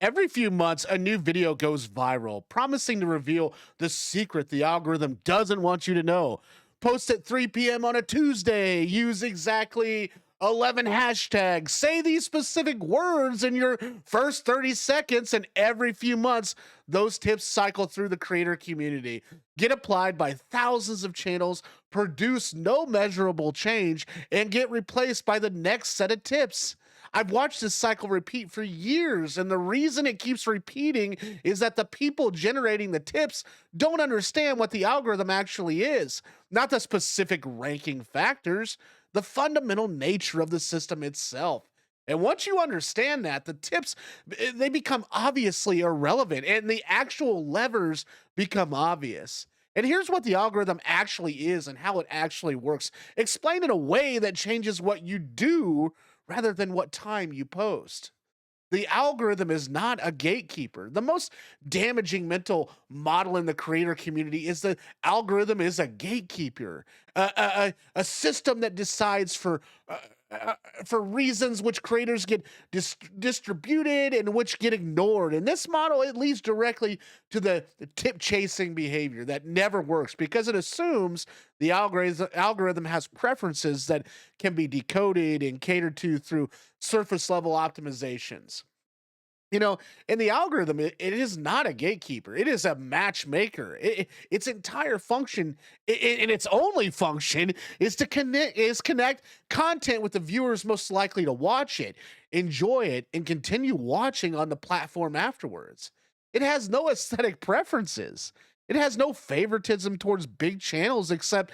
Every few months, a new video goes viral, promising to reveal the secret the algorithm doesn't want you to know. Post at 3 p.m. on a Tuesday, use exactly 11 hashtags, say these specific words in your first 30 seconds, and every few months, those tips cycle through the creator community, get applied by thousands of channels, produce no measurable change, and get replaced by the next set of tips. I've watched this cycle repeat for years, and the reason it keeps repeating is that the people generating the tips don't understand what the algorithm actually is, not the specific ranking factors, the fundamental nature of the system itself. And once you understand that, the tips they become obviously irrelevant and the actual levers become obvious. And here's what the algorithm actually is and how it actually works. Explain in a way that changes what you do rather than what time you post. The algorithm is not a gatekeeper. The most damaging mental model in the creator community is the algorithm is a gatekeeper, a system that decides for reasons which creators get distributed and which get ignored. And this model, it leads directly to the tip chasing behavior that never works because it assumes the algorithm has preferences that can be decoded and catered to through surface level optimizations. You know, and the algorithm, it is not a gatekeeper. It is a matchmaker. Its entire function, and its only function, is to connect content with the viewers most likely to watch it, enjoy it, and continue watching on the platform afterwards. It has no aesthetic preferences. It has no favoritism towards big channels, except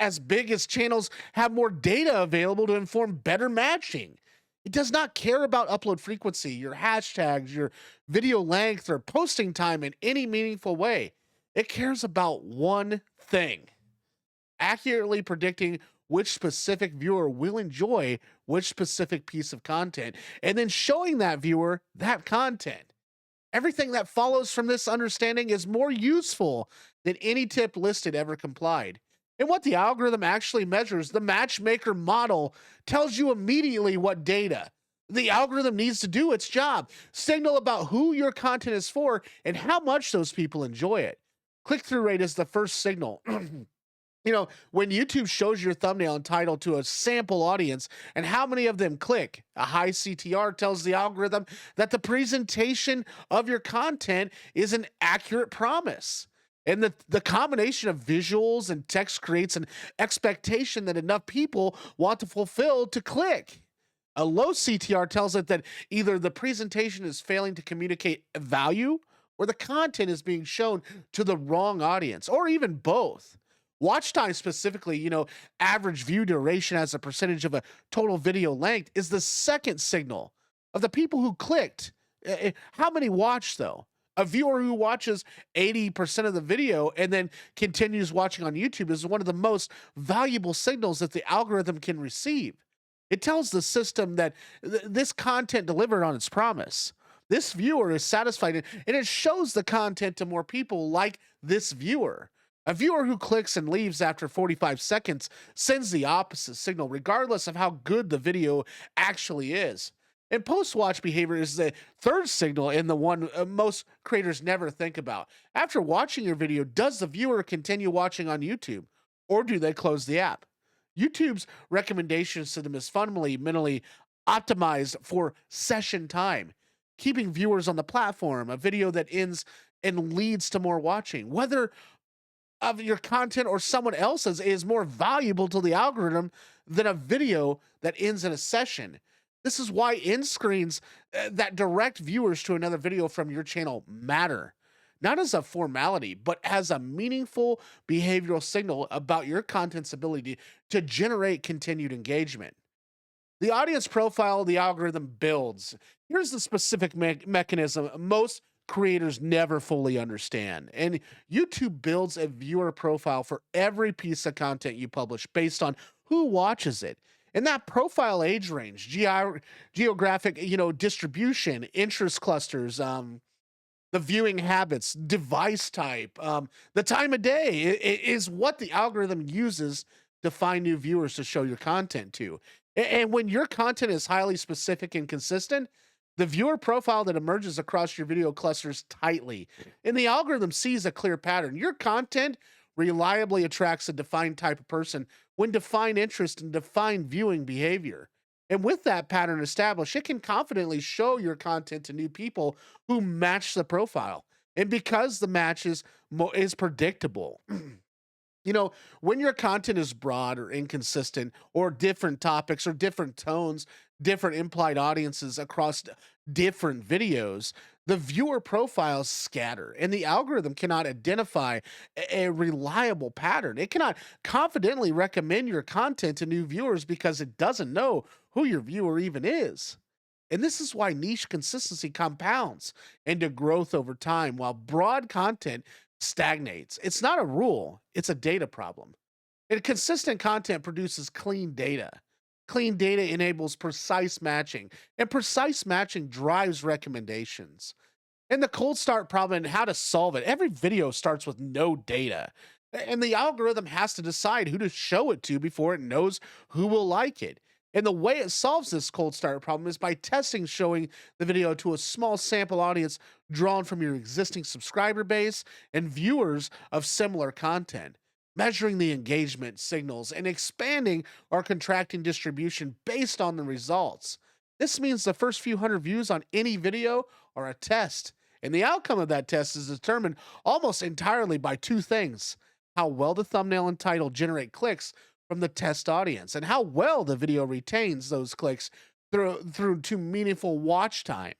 as big as channels have more data available to inform better matching. It does not care about upload frequency, your hashtags, your video length, or posting time in any meaningful way. It cares about one thing: accurately predicting which specific viewer will enjoy which specific piece of content, and then showing that viewer that content. Everything that follows from this understanding is more useful than any tip listed ever complied. And what the algorithm actually measures, the matchmaker model tells you immediately what data. The algorithm needs to do its job, signal about who your content is for and how much those people enjoy it. Click through rate is the first signal. When YouTube shows your thumbnail and title to a sample audience and how many of them click, a high CTR tells the algorithm that the presentation of your content is an accurate promise. And the combination of visuals and text creates an expectation that enough people want to fulfill to click. A low CTR tells it that either the presentation is failing to communicate value or the content is being shown to the wrong audience, or even both. Watch time specifically, average view duration as a percentage of a total video length is the second signal of the people who clicked. How many watched though? A viewer who watches 80% of the video and then continues watching on YouTube is one of the most valuable signals that the algorithm can receive. It tells the system that this content delivered on its promise. This viewer is satisfied, and it shows the content to more people like this viewer. A viewer who clicks and leaves after 45 seconds sends the opposite signal, regardless of how good the video actually is. And post watch behavior is the third signal, and the one most creators never think about. After watching your video, does the viewer continue watching on YouTube, or do they close the app? YouTube's recommendation system is fundamentally mentally optimized for session time, keeping viewers on the platform. A video that ends and leads to more watching, whether of your content or someone else's, is more valuable to the algorithm than a video that ends in a session. This is why end screens that direct viewers to another video from your channel matter, not as a formality, but as a meaningful behavioral signal about your content's ability to generate continued engagement. The audience profile the algorithm builds. Here's the specific mechanism most creators never fully understand. And YouTube builds a viewer profile for every piece of content you publish based on who watches it. And that profile age range, geographic, distribution, interest clusters, the viewing habits, device type, the time of day is what the algorithm uses to find new viewers to show your content to. And when your content is highly specific and consistent, The viewer profile that emerges across your video clusters tightly, and the algorithm sees a clear pattern. Your content reliably attracts a defined type of person when defined interest and defined viewing behavior. And with that pattern established, it can confidently show your content to new people who match the profile. And because the match is predictable, you know, when your content is broad or inconsistent or different topics or different tones, different implied audiences across different videos, the viewer profiles scatter and the algorithm cannot identify a reliable pattern. It cannot confidently recommend your content to new viewers because it doesn't know who your viewer even is. And this is why niche consistency compounds into growth over time while broad content stagnates. It's not a rule, it's a data problem. And consistent content produces clean data. Clean data enables precise matching, and precise matching drives recommendations. And the cold start problem and how to solve it. Every video starts with no data. And the algorithm has to decide who to show it to before it knows who will like it. And the way it solves this cold start problem is by testing showing the video to a small sample audience drawn from your existing subscriber base and viewers of similar content, measuring the engagement signals and expanding or contracting distribution based on the results. This means the first few hundred views on any video are a test, and the outcome of that test is determined almost entirely by two things: how well the thumbnail and title generate clicks from the test audience, and how well the video retains those clicks through to meaningful watch time.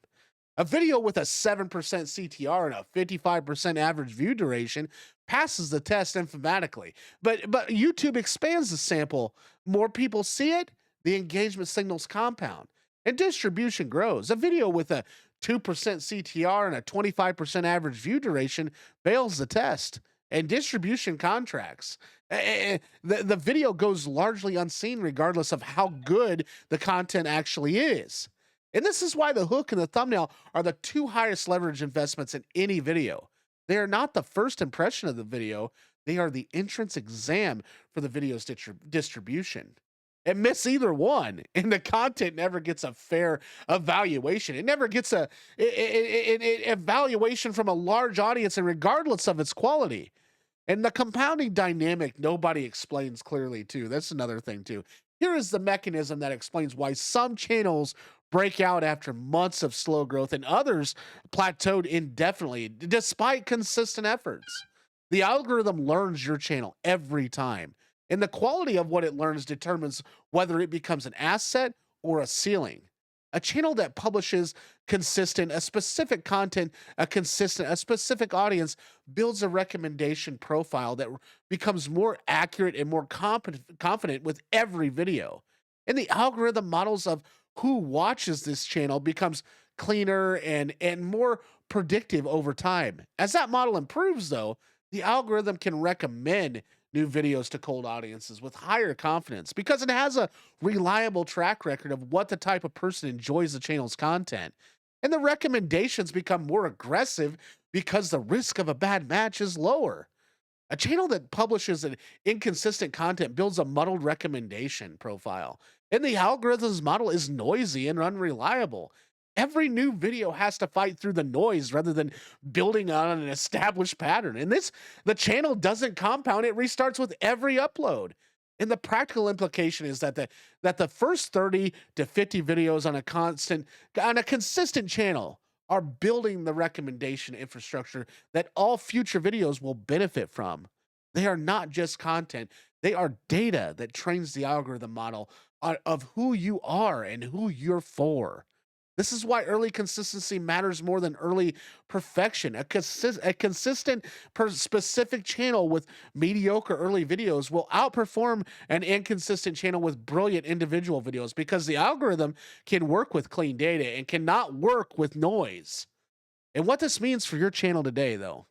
A video with a 7% CTR and a 55% average view duration passes the test emphatically. But YouTube expands the sample. More people see it, the engagement signals compound, and distribution grows. A video with a 2% CTR and a 25% average view duration fails the test, and distribution contracts. The video goes largely unseen regardless of how good the content actually is. And this is why the hook and the thumbnail are the two highest leverage investments in any video. They are not the first impression of the video, they are the entrance exam for the video's distribution. And miss either one, and the content never gets a fair evaluation. It never gets a evaluation from a large audience, and regardless of its quality. And the compounding dynamic nobody explains clearly, too. That's another thing, too. Here is the mechanism that explains why some channels break out after months of slow growth and others plateaued indefinitely despite consistent efforts. The algorithm learns your channel every time, and the quality of what it learns determines whether it becomes an asset or a ceiling. A channel that publishes a specific content, a specific audience builds a recommendation profile that becomes more accurate and more confident with every video. And the algorithm models of who watches this channel becomes cleaner and more predictive over time. As that model improves, though, the algorithm can recommend new videos to cold audiences with higher confidence because it has a reliable track record of what the type of person enjoys the channel's content. And the recommendations become more aggressive because the risk of a bad match is lower. A channel that publishes an inconsistent content builds a muddled recommendation profile, and the algorithm's model is noisy and unreliable. Every new video has to fight through the noise rather than building on an established pattern. And the channel doesn't compound, it restarts with every upload. And the practical implication is that the first 30 to 50 videos on a consistent channel are building the recommendation infrastructure that all future videos will benefit from. They are not just content, they are data that trains the algorithm model of who you are and who you're for. This is why early consistency matters more than early perfection. A consistent, specific channel with mediocre early videos will outperform an inconsistent channel with brilliant individual videos because the algorithm can work with clean data and cannot work with noise. And what this means for your channel today, though,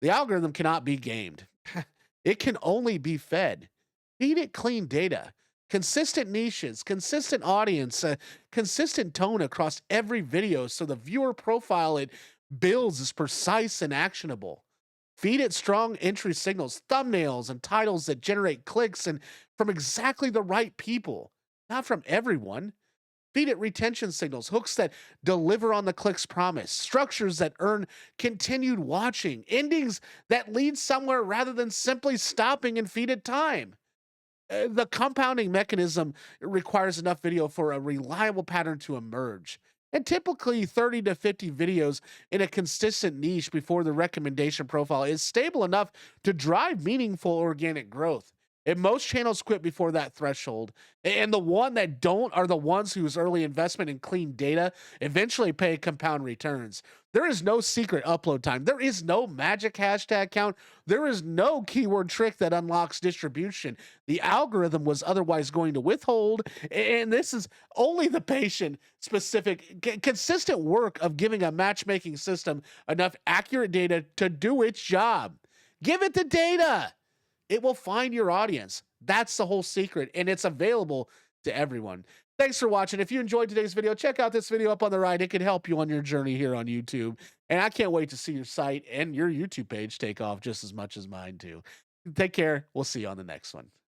the algorithm cannot be gamed. It can only be fed. Feed it clean data, consistent niches, consistent audience, consistent tone across every video so the viewer profile it builds is precise and actionable. Feed it strong entry signals, thumbnails, and titles that generate clicks and from exactly the right people, not from everyone. Feed it retention signals, hooks that deliver on the click's promise, structures that earn continued watching, endings that lead somewhere rather than simply stopping and feed it time. The compounding mechanism requires enough video for a reliable pattern to emerge. And typically 30 to 50 videos in a consistent niche before the recommendation profile is stable enough to drive meaningful organic growth. And most channels quit before that threshold. And the one that don't are the ones whose early investment in clean data eventually pay compound returns. There is no secret upload time. There is no magic hashtag count. There is no keyword trick that unlocks distribution. The algorithm was otherwise going to withhold. And this is only the patient specific, consistent work of giving a matchmaking system enough accurate data to do its job. Give it the data. It will find your audience. That's the whole secret, and it's available to everyone. Thanks for watching. If you enjoyed today's video, check out this video up on the right. It can help you on your journey here on YouTube. And I can't wait to see your site and your YouTube page take off just as much as mine do. Take care. We'll see you on the next one.